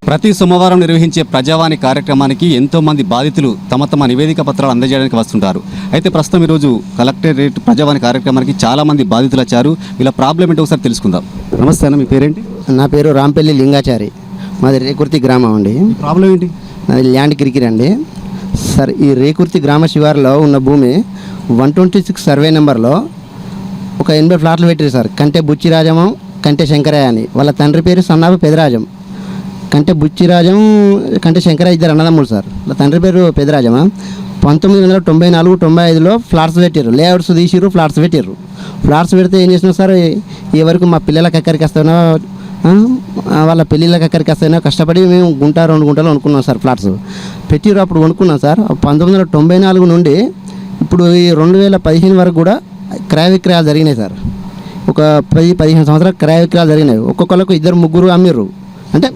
ప్రతి సోమవారం నిర్వహించే ప్రజావాణి కార్యక్రమానికి ఎంతోమంది బాధితులు తమ నివేదిక పత్రాలు అందజేయడానికి వస్తుంటారు. అయితే ప్రస్తుతం ఈరోజు కలెక్టరేట్ ప్రజావాణి కార్యక్రమానికి చాలామంది బాధితులు వచ్చారు. వీళ్ళ ప్రాబ్లం ఏంటో ఒకసారి తెలుసుకుందాం. నమస్తే అన్న, మీ పేరేంటి? నా పేరు రాంపల్లి లింగాచారి, మాది రేకుర్తి గ్రామం అండి. ప్రాబ్లం ఏంటి? నాది ల్యాండ్ కిరికిరి అండి. సార్, ఈ రేకుర్తి గ్రామ శివారులో ఉన్న భూమి 126 సర్వే నెంబర్లో ఒక 80 ఫ్లాట్లు పెట్టారు సార్. కంటే బుచ్చిరాజము, కంటే శంకరయ్య అని. వాళ్ళ తండ్రి పేరు సన్నాపు పెదరాజం. కంటే బుచ్చిరాజం, కంటే శంకరయ్య ఇద్దరు అన్నదమ్ములు సార్. వాళ్ళ తండ్రి పేరు పెదరాజమా. 1994-95లో ఫ్లాట్స్ పెట్టారు. లేఅవుట్స్ తీసిరు, ఫ్లాట్స్ పెట్టారు. ఫ్లాట్స్ పెడితే ఏం చేసినా సార్, ఈ వరకు మా పిల్లలకి ఎక్కడికి వస్తానో, వాళ్ళ పెళ్ళిళ్ళకి ఎక్కడికి వస్తానో కష్టపడి మేము 2 గుంటలు కొనుక్కున్నాం సార్. ఫ్లాట్స్ పెట్టిరు, అప్పుడు కొనుక్కున్నాం సార్. 1994 నుండి ఇప్పుడు ఈ 2015 వరకు కూడా క్రయ విక్రయాలు జరిగినాయి సార్. ఒక 10-15 సంవత్సరాలు క్రయ విక్రయాలు జరిగినాయి. ఒక్కొక్కరికి 2-3 అమ్మిర్రు. అంటే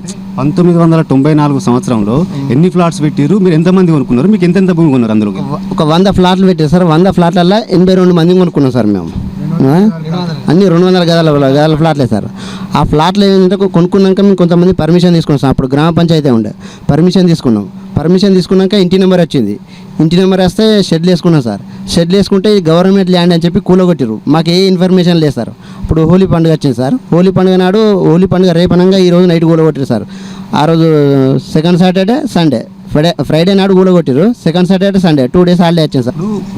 1994 సంవత్సరంలో ఎన్ని ఫ్లాట్స్ పెట్టారు, మీరు ఎంతమంది కొనుక్కున్నారు, మీకు ఎంత భూమి కొన్నారు? అందులో ఒక 100 ఫ్లాట్లు పెట్టారు సార్. 100 ఫ్లాట్లలో 82 మంది కొనుక్కున్నాం సార్ మేము. అన్ని 200 గదాల ఫ్లాట్లే సార్. ఆ ఫ్లాట్లు ఏంటంటే కొనుక్కున్నాక మేము కొంతమంది పర్మిషన్ తీసుకున్నాం సార్. అప్పుడు గ్రామ పంచాయతీ ఉండే, పర్మిషన్ తీసుకున్నాక ఇంటి నెంబర్ వచ్చింది. ఇంటి నెంబర్ వస్తే షెడ్లు వేసుకున్నాం సార్. షెడ్లు వేసుకుంటే ఇది గవర్నమెంట్ ల్యాండ్ అని చెప్పి కూలగొట్టిరు. మాకు ఏ ఇన్ఫర్మేషన్ లేదు సార్. ఇప్పుడు హోలీ పండుగ వచ్చింది సార్. హోలీ పండుగ నాడు, హోలీ పండుగ రేపనంగా ఈరోజు నైట్ కూలగొట్టిరు సార్. ఆ రోజు సెకండ్ సాటర్డే సండే, ఫ్రైడే నాడు కూలగొట్టిరు. Second Saturday Sunday 2 days holiday వచ్చింది సార్.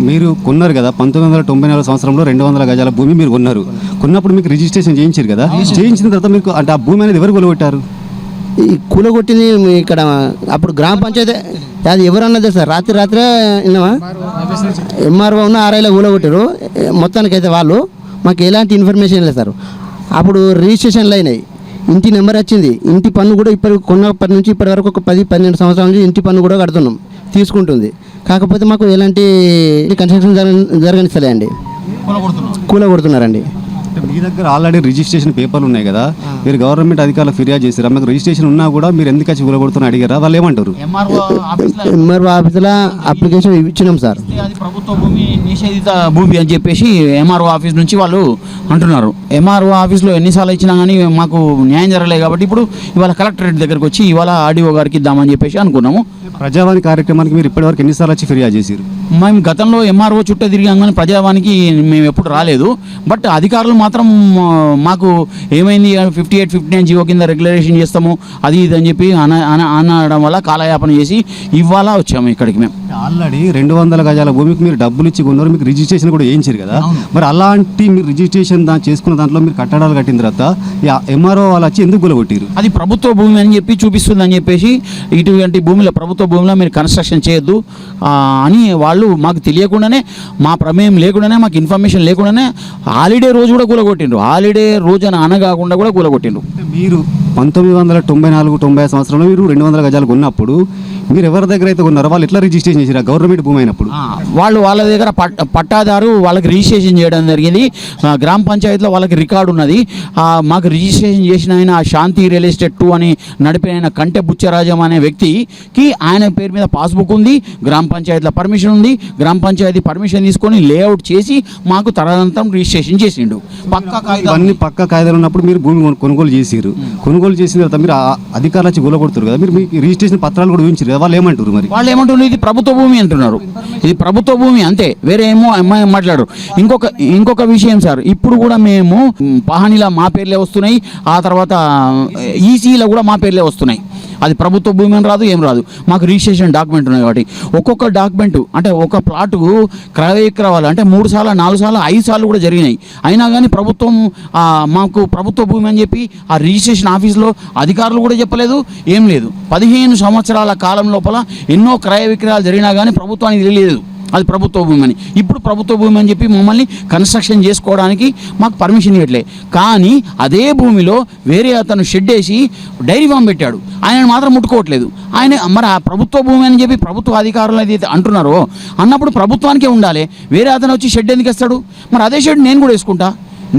మీరు కొన్నారు కదా 1994 సంవత్సరంలో 200 గజాల భూమి మీరు కొన్నారు. కొన్నప్పుడు మీకు రిజిస్ట్రేషన్ చేయించారు కదా, చేయించిన తర్వాత మీకు అంటే ఆ భూమి అనేది ఎవరు కూలగొట్టారు? ఈ కూలగొట్టింది ఇక్కడ అప్పుడు గ్రామ పంచాయతీ, అది ఎవరన్నదే సార్. రాత్రే విన్నామా, ఎంఆర్ఓ ఉన్న ఆర్ఐలో కూలగొట్టారు. మొత్తానికైతే వాళ్ళు మాకు ఎలాంటి ఇన్ఫర్మేషన్ లేదు సార్. అప్పుడు రిజిస్ట్రేషన్లు అయినాయి, ఇంటి నెంబర్ వచ్చింది, ఇంటి పన్ను కూడా ఇప్పుడు కొన్నప్పటి నుంచి ఇప్పటి వరకు ఒక 10-12 సంవత్సరాల నుంచి ఇంటి పన్ను కూడా కడుతున్నాం, తీసుకుంటుంది. కాకపోతే మాకు ఎలాంటి కన్స్ట్రక్షన్ జరగనిస్తలే అండి, కూలగొడుతున్నారండి. మీ దగ్గర ఆల్రెడీ రిజిస్ట్రేషన్ పేపర్లు ఉన్నాయి కదా, మీరు గవర్నమెంట్ అధికారులు ఫిర్యాదు చేశారు, మీకు రిజిస్ట్రేషన్ ఉన్నా కూడా మీరు ఎందుకు వచ్చి కూలగొడుతున్నా అడిగారా? వాళ్ళు ఏమంటారు? ఎంఆర్ఓ ఆఫీసులో అప్లికేషన్ ఇచ్చినాం సార్. అది ప్రభుత్వ భూమి, నిషేధిత భూమి అని చెప్పేసి ఎంఆర్ఓ ఆఫీస్ నుంచి వాళ్ళు అంటున్నారు. ఎంఆర్ఓ ఆఫీస్లో ఎన్నిసార్లు ఇచ్చినా కానీ మాకు న్యాయం జరగలేదు. కాబట్టి ఇప్పుడు ఇవాళ కలెక్టరేట్ దగ్గరకు వచ్చి ఇవాళ ఆర్డీఓ గారికి ఇద్దామని చెప్పేసి అనుకున్నాము. ప్రజావాణి కార్యక్రమానికి మీరు ఇప్పటివరకు ఎన్నిసార్లు వచ్చి ఫిర్యాదు చేశారు? మేము గతంలో ఎంఆర్ఓ చుట్టూ తిరిగాం కానీ ప్రజావానికి మేము ఎప్పుడు రాలేదు. బట్ అధికారులు మాత్రం మాకు ఏమైంది 58-59 జీవో కింద రెగ్యులేషన్ చేస్తాము అది ఇది అని చెప్పి అనడం వల్ల కాలయాపన చేసి ఇవాళ వచ్చాము ఇక్కడికి. మేము ఆల్రెడీ 200 గజాల భూమికి మీరు డబ్బులు ఇచ్చి కొన్నారు, మీకు రిజిస్ట్రేషన్ కూడా వేయించారు కదా. మరి అలాంటి మీరు రిజిస్ట్రేషన్ చేసుకున్న దాంట్లో మీరు కట్టడాలు కట్టిన తర్వాత ఎంఆర్ఓ వాళ్ళు వచ్చి ఎందుకు కూలగొట్టారు? అది ప్రభుత్వ భూమి అని చెప్పి చూపిస్తుంది అని చెప్పేసి, ఇటువంటి భూమిలో ప్రభుత్వ భూమిలో మీరు కన్స్ట్రక్షన్ చేయొద్దు అని వాళ్ళు మాకు తెలియకుండానే, మా ప్రమేయం లేకుండానే, మాకు ఇన్ఫర్మేషన్ లేకుండానే హాలిడే రోజు కూడా కూలగొట్టిండ్రు. హాలిడే రోజు అని అనగాకుండా కూడా కూలగొట్టిండ్రు. మీరు 1994-95 సంవత్సరంలో మీరు 200 గజాలు కొన్నప్పుడు మీరు ఎవరి దగ్గర అయితే కొన్నారో వాళ్ళు ఎట్లా రిజిస్ట్రేషన్ చేశారు? గవర్నమెంట్ భూమి అయినప్పుడు వాళ్ళ దగ్గర పట్టాదారు వాళ్ళకి రిజిస్ట్రేషన్ చేయడం జరిగింది. గ్రామ పంచాయతీలో వాళ్ళకి రికార్డు ఉన్నది. మాకు రిజిస్ట్రేషన్ చేసిన ఆయన శాంతి రియల్ ఎస్టేట్ 2 అని నడిపిన ఆయన కంటే బుచ్చరాజం అనే వ్యక్తికి ఆయన పేరు మీద పాస్బుక్ ఉంది, గ్రామ పంచాయతీలో పర్మిషన్ ఉంది. గ్రామ పంచాయతీ పర్మిషన్ తీసుకొని లేఅవుట్ చేసి మాకు తదనంతరం రిజిస్ట్రేషన్ చేసిండు. అన్ని పక్క కాయిదాలు ఉన్నప్పుడు మీరు భూమి కొనుగోలు చేసారు. కొనుగోలు చేసిన తర్వాత మీరు అధికారులు వచ్చి కూలగొడుతారు కదా, మీరు మీకు రిజిస్ట్రేషన్ పత్రాలు కూడా చూపించారు. వాళ్ళు ఏమంటారు? మరి వాళ్ళు ఏమంటున్నారు, ఇది ప్రభుత్వ భూమి అంటున్నారు. ఇది ప్రభుత్వ భూమి అంతే, వేరే ఏమో అమ్మాయి మాట్లాడరు. ఇంకొక విషయం సార్, ఇప్పుడు కూడా మేము పహానీలా మా పేర్లే వస్తున్నాయి, ఆ తర్వాత ఈసీలో కూడా మా పేర్లే వస్తున్నాయి. అది ప్రభుత్వ భూమి అని రాదు, ఏం రాదు. మాకు రిజిస్ట్రేషన్ డాక్యుమెంట్ ఉన్నాయి కాబట్టి ఒక్కొక్క డాక్యుమెంట్ అంటే ఒక ప్లాటు క్రయ విక్రయాలు అంటే 3 సార్లు 4 సార్లు 5 సార్లు కూడా జరిగినాయి. అయినా కానీ ప్రభుత్వం మాకు ప్రభుత్వ భూమి అని చెప్పి ఆ రిజిస్ట్రేషన్ ఆఫీస్లో అధికారులు కూడా చెప్పలేదు, ఏం లేదు. 15 సంవత్సరాల కాలం లోపల ఎన్నో క్రయ విక్రయాలు జరిగినా కానీ ప్రభుత్వానికి తెలియలేదు అది ప్రభుత్వ భూమి అని. ఇప్పుడు ప్రభుత్వ భూమి అని చెప్పి మమ్మల్ని కన్స్ట్రక్షన్ చేసుకోవడానికి మాకు పర్మిషన్ ఇవ్వట్లే. కానీ అదే భూమిలో వేరే అతను షెడ్ వేసి డైరీ ఫామ్ పెట్టాడు, ఆయన మాత్రం ముట్టుకోవట్లేదు. ఆయన మరి ఆ ప్రభుత్వ భూమి అని చెప్పి ప్రభుత్వ అధికారులు అయితే అంటున్నారో అన్నప్పుడు ప్రభుత్వానికే ఉండాలి. వేరే అతను వచ్చి షెడ్ ఎందుకు వేస్తాడు? మరి అదే షెడ్ నేను కూడా వేసుకుంటా,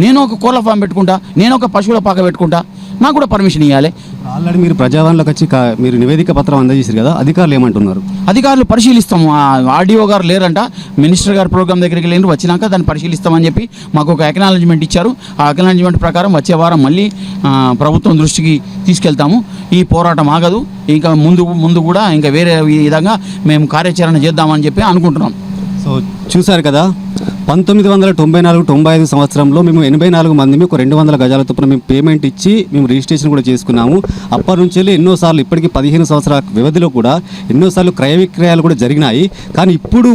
నేను ఒక కోళ్ళ ఫామ్ పెట్టుకుంటా, నేను ఒక పశువుల పాక పెట్టుకుంటా, నాకు కూడా పర్మిషన్ ఇవ్వాలి. ఆల్రెడీ మీరు ప్రజావాణిలోకి వచ్చి మీరు నివేదిక పత్రం అందజేశారు కదా, అధికారులు ఏమంటున్నారు? అధికారులు పరిశీలిస్తాము. ఆర్డీఓ గారు లేరంట, మినిస్టర్ గారు ప్రోగ్రామ్ దగ్గరికి వెళ్ళి వచ్చినాక దాన్ని పరిశీలిస్తామని చెప్పి మాకు ఒక అక్నాలజ్మెంట్ ఇచ్చారు. ఆ అక్నాలజ్మెంట్ ప్రకారం వచ్చే వారం మళ్ళీ ప్రభుత్వం దృష్టికి తీసుకెళ్తాము. ఈ పోరాటం ఆగదు, ఇంకా ముందు కూడా ఇంకా వేరే విధంగా మేము కార్యాచరణ చేద్దామని చెప్పి అనుకుంటున్నాం. సో చూశారు కదా, 1994-95 సంవత్సరంలో మేము 84 మంది ఒక 200 గజాల చొప్పున మేము పేమెంట్ ఇచ్చి మేము రిజిస్ట్రేషన్ కూడా చేసుకున్నాము. అప్పటి నుంచి వెళ్ళి ఎన్నోసార్లు, ఇప్పటికీ 15 సంవత్సరాల వ్యవధిలో కూడా ఎన్నోసార్లు క్రయ విక్రయాలు కూడా జరిగినాయి. కానీ ఇప్పుడు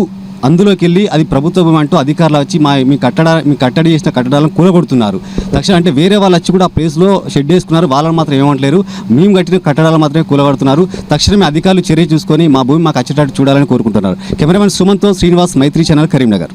అందులోకి వెళ్ళి అది ప్రభుత్వం అంటూ అధికారులు వచ్చి మీ కట్టడి చేసిన కట్టడాలను కూలగొడుతున్నారు. తక్షణం అంటే వేరే వాళ్ళు వచ్చి కూడా ఆ ప్లేస్లో షెడ్ వేసుకున్నారు, వాళ్ళని మాత్రం ఏమంటలేరు, మేము కట్టిన కట్టడాలు మాత్రమే కూలగొడుతున్నారు. తక్షణమే అధికారులు చర్య చూసుకొని మా భూమి మాకు వచ్చేటట్టు చూడాలని కోరుకుంటున్నారు. కెమెరామెన్ సుమన్తో శ్రీనివాస్, మైత్రి ఛానల్, కరీంనగర్.